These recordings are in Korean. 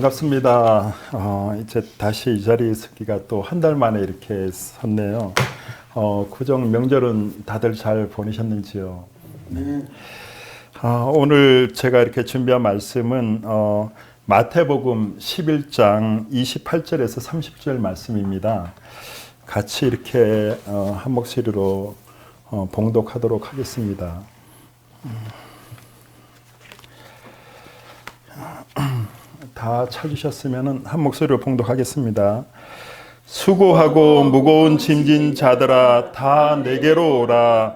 반갑습니다. 이제 다시 이 자리에 서기가 또 한 달 만에 이렇게 섰네요. 구정 명절은 다들 잘 보내셨는지요? 네. 오늘 제가 이렇게 준비한 말씀은 마태복음 11장 28절에서 30절 말씀입니다. 같이 이렇게 한 목소리로 봉독하도록 하겠습니다. 다 찾으셨으면 한 목소리로 봉독하겠습니다. 수고하고 무거운 짐진 자들아 다 내게로 오라.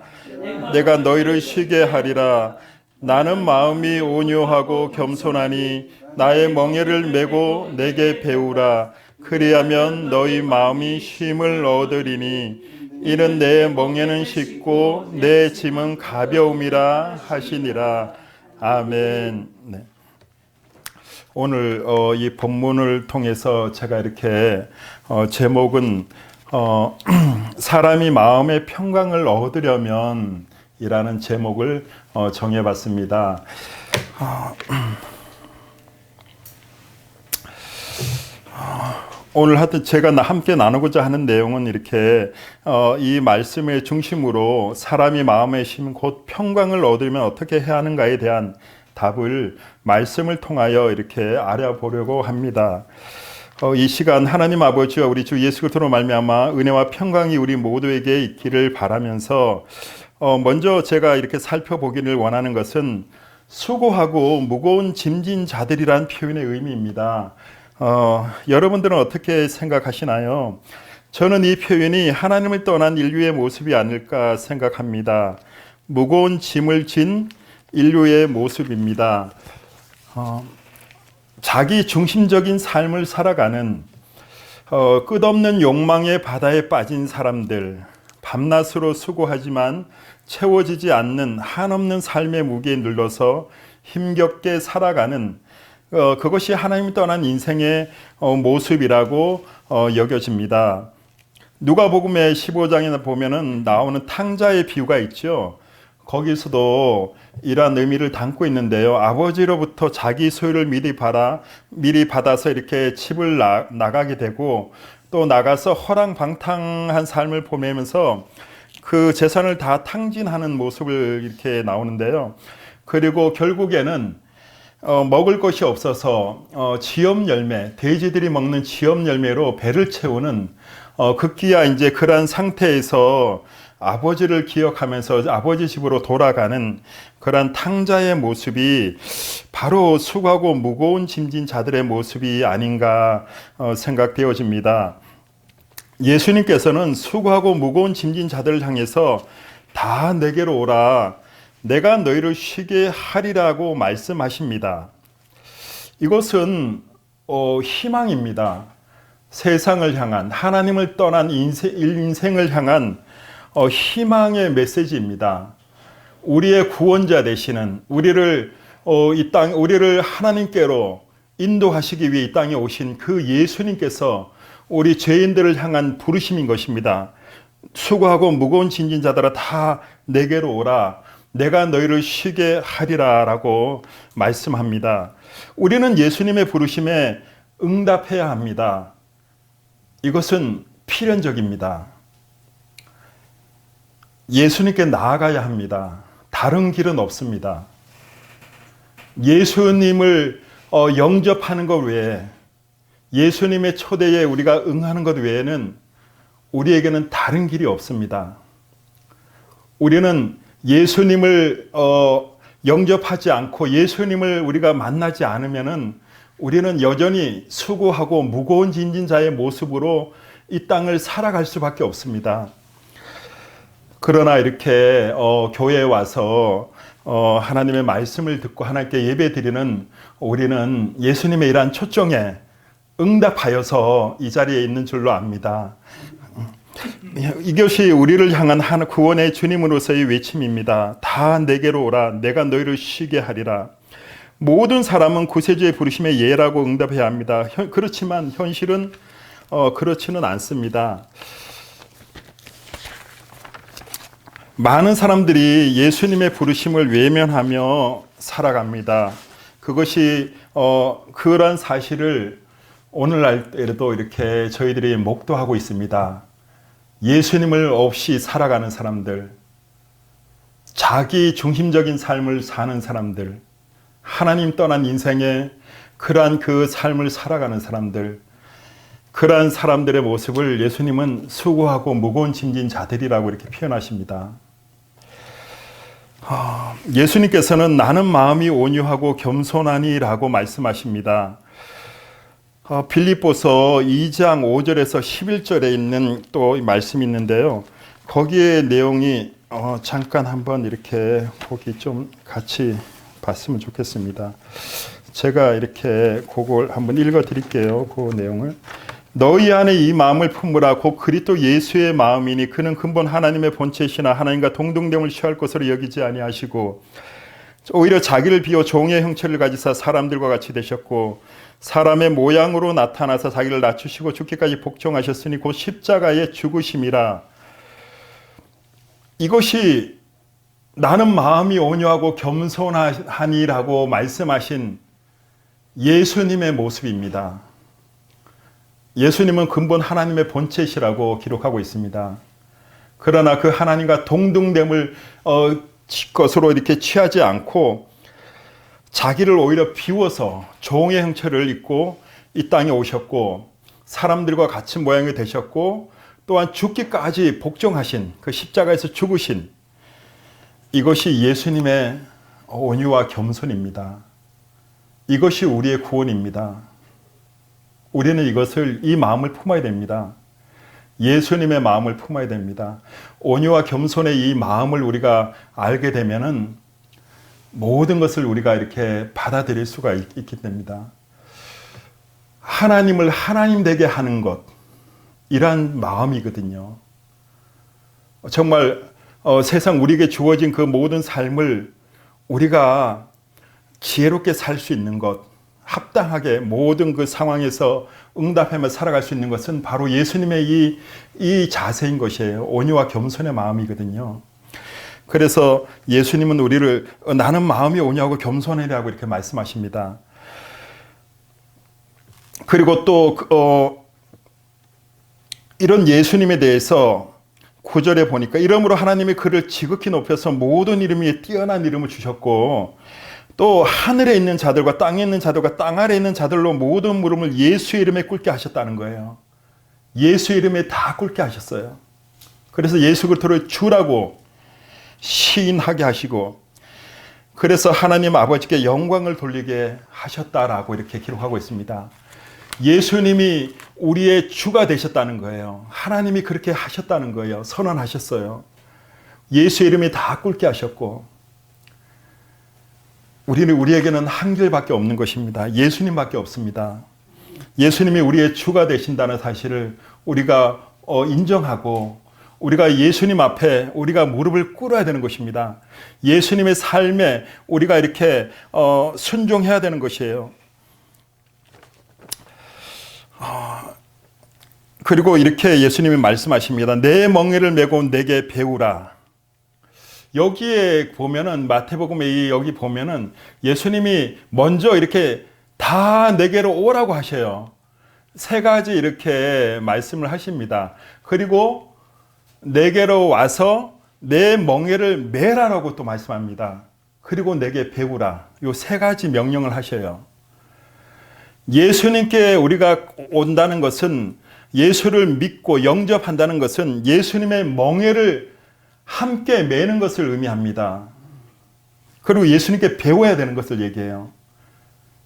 내가 너희를 쉬게 하리라. 나는 마음이 온유하고 겸손하니 나의 멍에를 메고 내게 배우라. 그리하면 너희 마음이 쉼을 얻으리니 이는 내 멍에는 쉽고 내 짐은 가벼움이라 하시니라. 아멘. 네. 오늘 이 본문을 통해서 제가 이렇게 제목은 사람이 마음의 평강을 얻으려면 이라는 제목을 정해봤습니다. 오늘 하여튼 제가 함께 나누고자 하는 내용은 이렇게 이 말씀의 중심으로 사람이 마음의 쉼 곧 평강을 얻으려면 어떻게 해야 하는가에 대한 답을 말씀을 통하여 이렇게 알아보려고 합니다. 이 시간 하나님 아버지와 우리 주 예수 그리스도로 말미암아 은혜와 평강이 우리 모두에게 있기를 바라면서 먼저 제가 이렇게 살펴보기를 원하는 것은 수고하고 무거운 짐진 자들이란 표현의 의미입니다. 여러분들은 어떻게 생각하시나요? 저는 이 표현이 하나님을 떠난 인류의 모습이 아닐까 생각합니다. 무거운 짐을 진 인류의 모습입니다. 자기 중심적인 삶을 살아가는 끝없는 욕망의 바다에 빠진 사람들, 밤낮으로 수고하지만 채워지지 않는 한없는 삶의 무게에 눌러서 힘겹게 살아가는 그것이 하나님을 떠난 인생의 모습이라고 여겨집니다. 누가복음의 15장에 보면은 나오는 탕자의 비유가 있죠. 거기서도 이러한 의미를 담고 있는데요. 아버지로부터 자기 소유를 미리 받아서 이렇게 집을 나가게 되고 또 나가서 허랑방탕한 삶을 보내면서 그 재산을 다 탕진하는 모습을 이렇게 나오는데요. 그리고 결국에는 먹을 것이 없어서 지엄 열매, 돼지들이 먹는 지엄 열매로 배를 채우는 급기야 이제 그러한 상태에서 아버지를 기억하면서 아버지 집으로 돌아가는 그런 탕자의 모습이 바로 수고하고 무거운 짐진 자들의 모습이 아닌가 생각되어집니다. 예수님께서는 수고하고 무거운 짐진 자들을 향해서 다 내게로 오라. 내가 너희를 쉬게 하리라고 말씀하십니다. 이것은 희망입니다. 세상을 향한 하나님을 떠난 인생을 향한 희망의 메시지입니다. 우리의 구원자 되시는 우리를 하나님께로 인도하시기 위해 이 땅에 오신 그 예수님께서 우리 죄인들을 향한 부르심인 것입니다. 수고하고 무거운 짐진 자들아 다 내게로 오라. 내가 너희를 쉬게 하리라라고 말씀합니다. 우리는 예수님의 부르심에 응답해야 합니다. 이것은 필연적입니다. 예수님께 나아가야 합니다. 다른 길은 없습니다. 예수님을 영접하는 것 외에 예수님의 초대에 우리가 응하는 것 외에는 우리에게는 다른 길이 없습니다. 우리는 예수님을 영접하지 않고 예수님을 우리가 만나지 않으면은 우리는 여전히 수고하고 무거운 짐진 자의 모습으로 이 땅을 살아갈 수밖에 없습니다. 그러나 이렇게 교회에 와서 하나님의 말씀을 듣고 하나님께 예배드리는 우리는 예수님의 이러한 초청에 응답하여서 이 자리에 있는 줄로 압니다. 이것이 우리를 향한 구원의 주님으로서의 외침입니다. 다 내게로 오라. 내가 너희를 쉬게 하리라. 모든 사람은 구세주의 부르심에 예라고 응답해야 합니다. 그렇지만 현실은 그렇지는 않습니다. 많은 사람들이 예수님의 부르심을 외면하며 살아갑니다. 그것이 그런 사실을 오늘날에도 이렇게 저희들이 목도하고 있습니다. 예수님을 없이 살아가는 사람들, 자기 중심적인 삶을 사는 사람들, 하나님 떠난 인생에 그러한 그 삶을 살아가는 사람들, 그러한 사람들의 모습을 예수님은 수고하고 무거운 짐진 자들이라고 이렇게 표현하십니다. 예수님께서는 나는 마음이 온유하고 겸손하니라고 말씀하십니다. 빌립보서 2장 5절에서 11절에 있는 또 말씀이 있는데요. 거기에 내용이 잠깐 한번 이렇게 거기 좀 같이 봤으면 좋겠습니다. 제가 이렇게 그걸 한번 읽어 드릴게요. 그 내용을. 너희 안에 이 마음을 품으라. 곧 그리스도 예수의 마음이니 그는 근본 하나님의 본체시나 하나님과 동등됨을 취할 것으로 여기지 아니하시고 오히려 자기를 비워 종의 형체를 가지사 사람들과 같이 되셨고 사람의 모양으로 나타나서 자기를 낮추시고 죽기까지 복종하셨으니 곧 십자가의 죽으심이라. 이것이 나는 마음이 온유하고 겸손하니라고 말씀하신 예수님의 모습입니다. 예수님은 근본 하나님의 본체시라고 기록하고 있습니다. 그러나 그 하나님과 동등됨을 것으로 이렇게 취하지 않고 자기를 오히려 비워서 종의 형체를 입고 이 땅에 오셨고 사람들과 같은 모양이 되셨고 또한 죽기까지 복종하신 그 십자가에서 죽으신 이것이 예수님의 온유와 겸손입니다. 이것이 우리의 구원입니다. 우리는 이 마음을 품어야 됩니다. 예수님의 마음을 품어야 됩니다. 온유와 겸손의 이 마음을 우리가 알게 되면은 모든 것을 우리가 이렇게 받아들일 수가 있게 됩니다. 하나님을 하나님 되게 하는 것, 이란 마음이거든요. 정말 세상 우리에게 주어진 그 모든 삶을 우리가 지혜롭게 살 수 있는 것, 합당하게 모든 그 상황에서 응답하며 살아갈 수 있는 것은 바로 예수님의 이 자세인 것이에요. 온유와 겸손의 마음이거든요. 그래서 예수님은 우리를 나는 마음이 온유하고 겸손하라고 이렇게 말씀하십니다. 그리고 또 이런 예수님에 대해서 9절에 보니까 이러므로 하나님이 그를 지극히 높여서 모든 이름 위에 뛰어난 이름을 주셨고 또 하늘에 있는 자들과 땅에 있는 자들과 땅 아래에 있는 자들로 모든 물음을 예수의 이름에 꿇게 하셨다는 거예요. 예수의 이름에 다 꿇게 하셨어요. 그래서 예수 그리스도를 주라고 시인하게 하시고 그래서 하나님 아버지께 영광을 돌리게 하셨다라고 이렇게 기록하고 있습니다. 예수님이 우리의 주가 되셨다는 거예요. 하나님이 그렇게 하셨다는 거예요. 선언하셨어요. 예수의 이름에 다 꿇게 하셨고 우리에게는 한 길밖에 없는 것입니다. 예수님밖에 없습니다. 예수님이 우리의 주가 되신다는 사실을 우리가 인정하고 우리가 예수님 앞에 우리가 무릎을 꿇어야 되는 것입니다. 예수님의 삶에 우리가 이렇게 순종해야 되는 것이에요. 그리고 이렇게 예수님이 말씀하십니다. 내 멍에를 메고 내게 배우라. 여기에 보면은 마태복음에 여기 보면은 예수님이 먼저 이렇게 다 내게로 오라고 하셔요. 세 가지 이렇게 말씀을 하십니다. 그리고 내게로 와서 내 멍에를 메라라고 또 말씀합니다. 그리고 내게 배우라. 요 세 가지 명령을 하셔요. 예수님께 우리가 온다는 것은 예수를 믿고 영접한다는 것은 예수님의 멍에를 함께 매는 것을 의미합니다. 그리고 예수님께 배워야 되는 것을 얘기해요.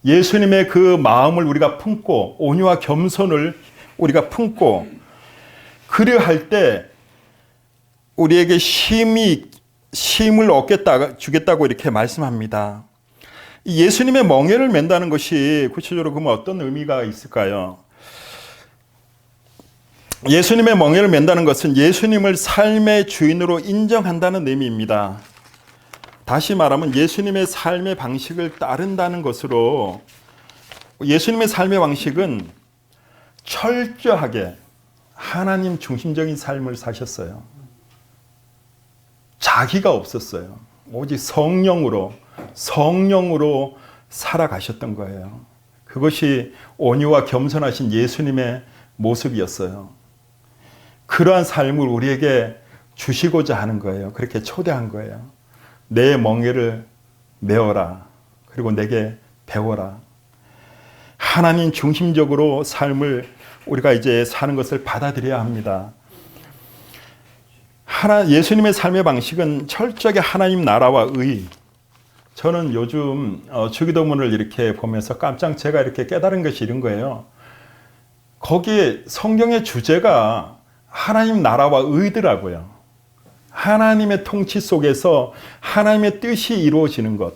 예수님의 그 마음을 우리가 품고 온유와 겸손을 우리가 품고 그리할 때 우리에게 힘을 주겠다고 이렇게 말씀합니다. 예수님의 멍에를 맨다는 것이 구체적으로 그러면 어떤 의미가 있을까요? 예수님의 멍에를 맨다는 것은 예수님을 삶의 주인으로 인정한다는 의미입니다. 다시 말하면 예수님의 삶의 방식을 따른다는 것으로 예수님의 삶의 방식은 철저하게 하나님 중심적인 삶을 사셨어요. 자기가 없었어요. 오직 성령으로 살아가셨던 거예요. 그것이 온유와 겸손하신 예수님의 모습이었어요. 그러한 삶을 우리에게 주시고자 하는 거예요. 그렇게 초대한 거예요. 내 멍에를 메어라. 그리고 내게 배워라. 하나님 중심적으로 삶을 우리가 이제 사는 것을 받아들여야 합니다. 예수님의 삶의 방식은 철저하게 하나님 나라와 의. 저는 요즘 주기도문을 이렇게 보면서 깜짝 제가 이렇게 깨달은 것이 이런 거예요. 거기에 성경의 주제가 하나님 나라와 의더라고요. 하나님의 통치 속에서 하나님의 뜻이 이루어지는 것.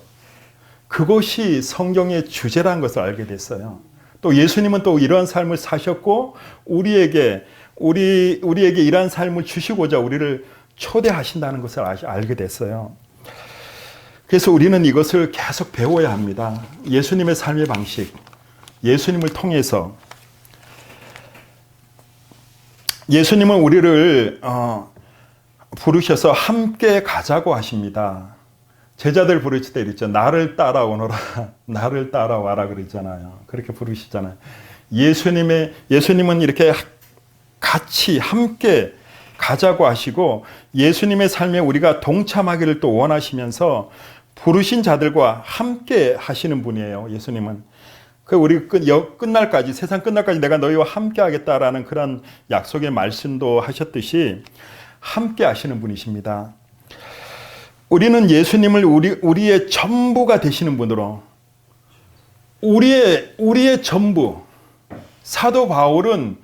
그것이 성경의 주제라는 것을 알게 됐어요. 또 예수님은 또 이러한 삶을 사셨고 우리에게 이러한 삶을 주시고자 우리를 초대하신다는 것을 알게 됐어요. 그래서 우리는 이것을 계속 배워야 합니다. 예수님의 삶의 방식, 예수님을 통해서 예수님은 우리를 부르셔서 함께 가자고 하십니다. 제자들 부르실 때 이랬죠. 나를 따라오너라. 나를 따라와라 그러잖아요. 그렇게 부르시잖아요. 예수님은 이렇게 같이 함께 가자고 하시고 예수님의 삶에 우리가 동참하기를 또 원하시면서 부르신 자들과 함께 하시는 분이에요. 예수님은. 우리 끝날까지, 세상 끝날까지 내가 너희와 함께 하겠다라는 그런 약속의 말씀도 하셨듯이 함께 하시는 분이십니다. 우리는 예수님을 우리의 전부가 되시는 분으로 우리의 전부. 사도 바울은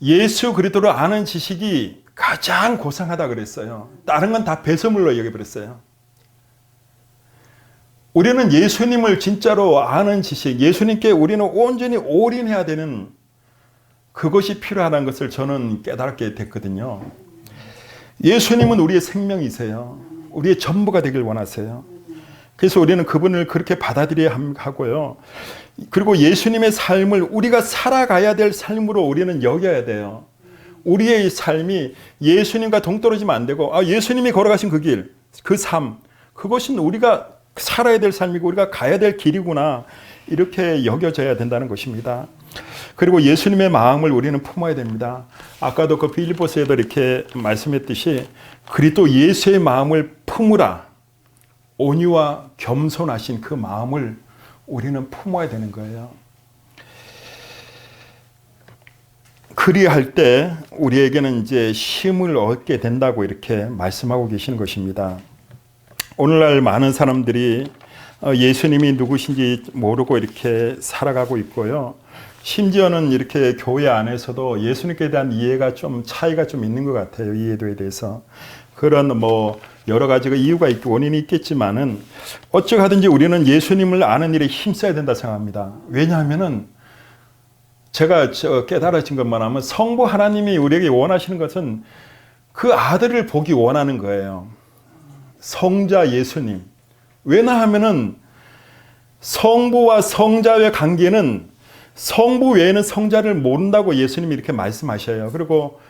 예수 그리스도를 아는 지식이 가장 고상하다 그랬어요. 다른 건 다 배설물로 여겨버렸어요. 우리는 예수님을 진짜로 아는 지식, 예수님께 우리는 온전히 올인해야 되는 그것이 필요하다는 것을 저는 깨닫게 됐거든요. 예수님은 우리의 생명이세요. 우리의 전부가 되길 원하세요. 그래서 우리는 그분을 그렇게 받아들여야 하고요. 그리고 예수님의 삶을 우리가 살아가야 될 삶으로 우리는 여겨야 돼요. 우리의 삶이 예수님과 동떨어지면 안 되고 예수님이 걸어가신 그 길, 그 삶, 그것은 우리가 살아야 될 삶이고 우리가 가야 될 길이구나 이렇게 여겨져야 된다는 것입니다. 그리고 예수님의 마음을 우리는 품어야 됩니다. 아까도 그 빌립보서에도 이렇게 말씀했듯이 그리스도 예수의 마음을 품으라. 온유와 겸손하신 그 마음을 우리는 품어야 되는 거예요. 그리할 때 우리에게는 이제 힘을 얻게 된다고 이렇게 말씀하고 계시는 것입니다. 오늘날 많은 사람들이 예수님이 누구신지 모르고 이렇게 살아가고 있고요. 심지어는 이렇게 교회 안에서도 예수님께 대한 이해가 좀 차이가 좀 있는 것 같아요. 이해도에 대해서. 그런 여러 가지가 이유가 있고 원인이 있겠지만은 어찌하든지 우리는 예수님을 아는 일에 힘써야 된다 생각합니다. 왜냐하면은 제가 깨달아진 것만 하면 성부 하나님이 우리에게 원하시는 것은 그 아들을 보기 원하는 거예요. 성자 예수님. 왜냐하면은 성부와 성자의 관계는 성부 외에는 성자를 모른다고 예수님이 이렇게 말씀하셔요. 그리고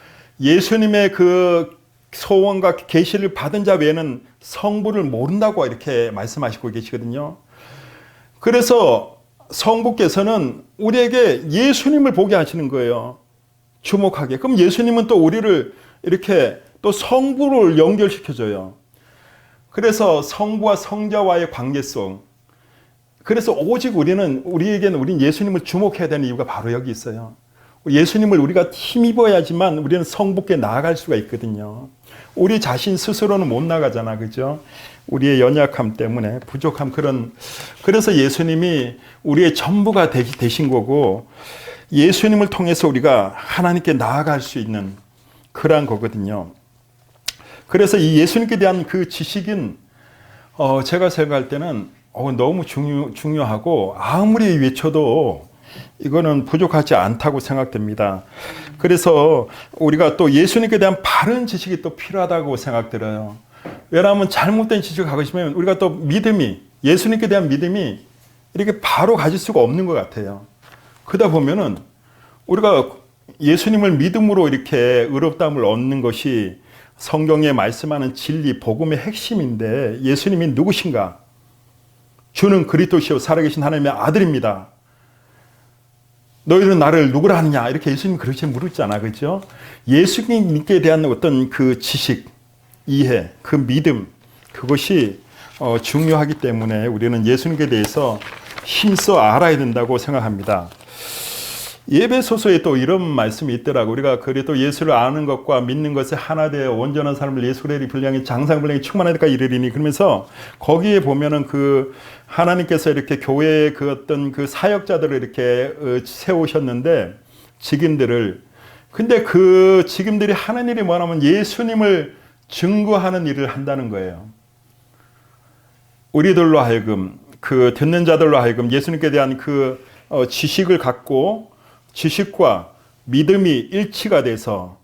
예수님의 그 소원과 계시를 받은 자 외에는 성부를 모른다고 이렇게 말씀하시고 계시거든요. 그래서 성부께서는 우리에게 예수님을 보게 하시는 거예요. 주목하게. 그럼 예수님은 또 우리를 이렇게 또 성부를 연결시켜줘요. 그래서 성부와 성자와의 관계성. 그래서 오직 우리는 예수님을 주목해야 되는 이유가 바로 여기 있어요. 예수님을 우리가 힘입어야지만 우리는 성부께 나아갈 수가 있거든요. 우리 자신 스스로는 못 나가잖아. 그죠? 우리의 연약함 때문에 부족함 그래서 예수님이 우리의 전부가 되신 거고 예수님을 통해서 우리가 하나님께 나아갈 수 있는 그러한 거거든요. 그래서 이 예수님께 대한 그 지식은 제가 생각할 때는 너무 중요하고 아무리 외쳐도 이거는 부족하지 않다고 생각됩니다. 그래서 우리가 또 예수님께 대한 바른 지식이 또 필요하다고 생각들어요. 왜냐하면 잘못된 지식을 가고 싶으면 우리가 또 예수님께 대한 믿음이 이렇게 바로 가질 수가 없는 것 같아요. 그러다 보면은 우리가 예수님을 믿음으로 이렇게 의롭다함을 얻는 것이 성경에 말씀하는 진리, 복음의 핵심인데 예수님이 누구신가? 주는 그리스도시요 살아계신 하나님의 아들입니다. 너희는 나를 누구라 하느냐? 이렇게 예수님 그렇게 물었잖아. 그렇죠? 예수님께 대한 어떤 그 지식, 이해, 그 믿음, 그것이 중요하기 때문에 우리는 예수님께 대해서 힘써 알아야 된다고 생각합니다. 예배소서에 또 이런 말씀이 있더라고. 우리가 그래도 예수를 아는 것과 믿는 것에 하나 되어 온전한 삶을 예수 그리스도의 분량이 장상 분량이 충만하니까 이르리니, 그러면서 거기에 보면은 그 하나님께서 이렇게 교회의 그 어떤 그 사역자들을 이렇게 세우셨는데, 직임들을, 근데 그 직임들이 하는 일이 뭐냐면 예수님을 증거하는 일을 한다는 거예요. 우리들로 하여금, 그 듣는 자들로 하여금 예수님께 대한 그 지식을 갖고 지식과 믿음이 일치가 돼서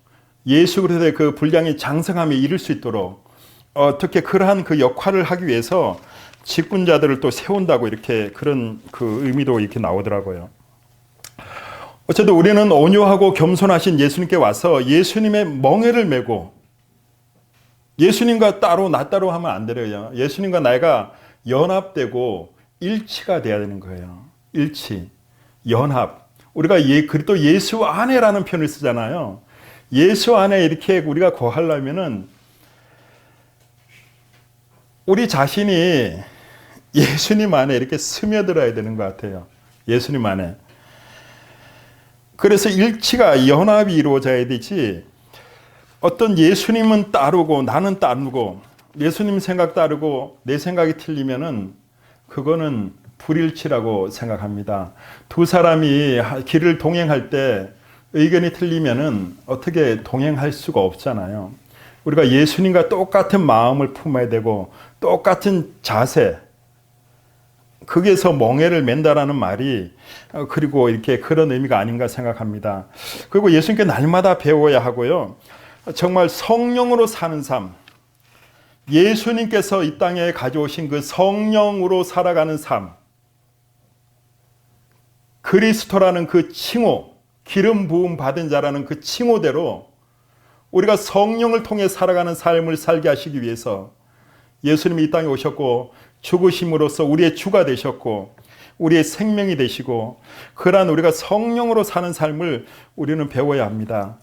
예수 그리스도의 그 분량이 장성함에 이를 수 있도록 어떻게 그러한 그 역할을 하기 위해서 직분자들을 또 세운다고, 이렇게 그런 그 의미도 이렇게 나오더라고요. 어쨌든 우리는 온유하고 겸손하신 예수님께 와서 예수님의 멍에를 메고, 예수님과 따로 나 따로 하면 안 돼요. 예수님과 내가 연합되고 일치가 돼야 되는 거예요. 일치, 연합. 우리가 그리스도 예수 안에라는 표현을 쓰잖아요. 예수 안에 이렇게 우리가 거하려면은 우리 자신이 예수님 안에 이렇게 스며들어야 되는 것 같아요. 예수님 안에. 그래서 일치가, 연합이 이루어져야 되지, 어떤 예수님은 따르고 나는 따르고 예수님 생각 따르고 내 생각이 틀리면은 그거는 불일치라고 생각합니다. 두 사람이 길을 동행할 때 의견이 틀리면은 어떻게 동행할 수가 없잖아요. 우리가 예수님과 똑같은 마음을 품어야 되고 똑같은 자세, 거기에서 멍에를 맨다라는 말이 그리고 이렇게 그런 의미가 아닌가 생각합니다. 그리고 예수님께 날마다 배워야 하고요. 정말 성령으로 사는 삶, 예수님께서 이 땅에 가져오신 그 성령으로 살아가는 삶, 그리스도라는 그 칭호, 기름 부음 받은 자라는 그 칭호대로 우리가 성령을 통해 살아가는 삶을 살게 하시기 위해서 예수님이 이 땅에 오셨고 죽으심으로써 우리의 주가 되셨고 우리의 생명이 되시고, 그러한 우리가 성령으로 사는 삶을 우리는 배워야 합니다.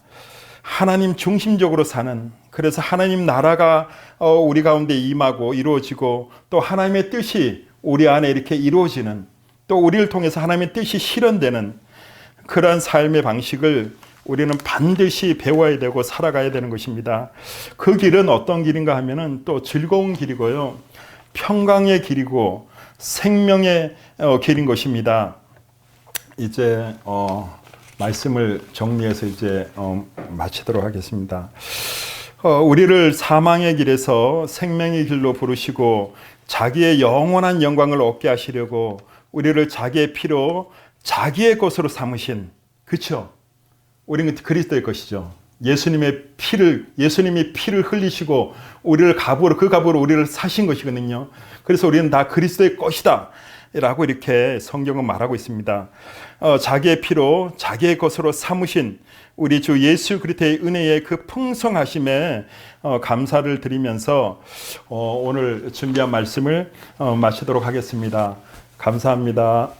하나님 중심적으로 사는, 그래서 하나님 나라가 우리 가운데 임하고 이루어지고 또 하나님의 뜻이 우리 안에 이렇게 이루어지는, 또 우리를 통해서 하나님의 뜻이 실현되는 그러한 삶의 방식을 우리는 반드시 배워야 되고 살아가야 되는 것입니다. 그 길은 어떤 길인가 하면은 또 즐거운 길이고요, 평강의 길이고 생명의 길인 것입니다. 이제 말씀을 정리해서 이제 마치도록 하겠습니다. 우리를 사망의 길에서 생명의 길로 부르시고 자기의 영원한 영광을 얻게 하시려고 우리를 자기의 피로 자기의 것으로 삼으신, 그렇죠? 우리는 그리스도의 것이죠. 예수님이 피를 흘리시고 우리를 값으로, 그 값으로 우리를 사신 것이거든요. 그래서 우리는 다 그리스도의 것이다 라고 이렇게 성경은 말하고 있습니다. 자기의 피로 자기의 것으로 삼으신 우리 주 예수 그리스도의 은혜의 그 풍성하심에 감사를 드리면서 오늘 준비한 말씀을 마치도록 하겠습니다. 감사합니다.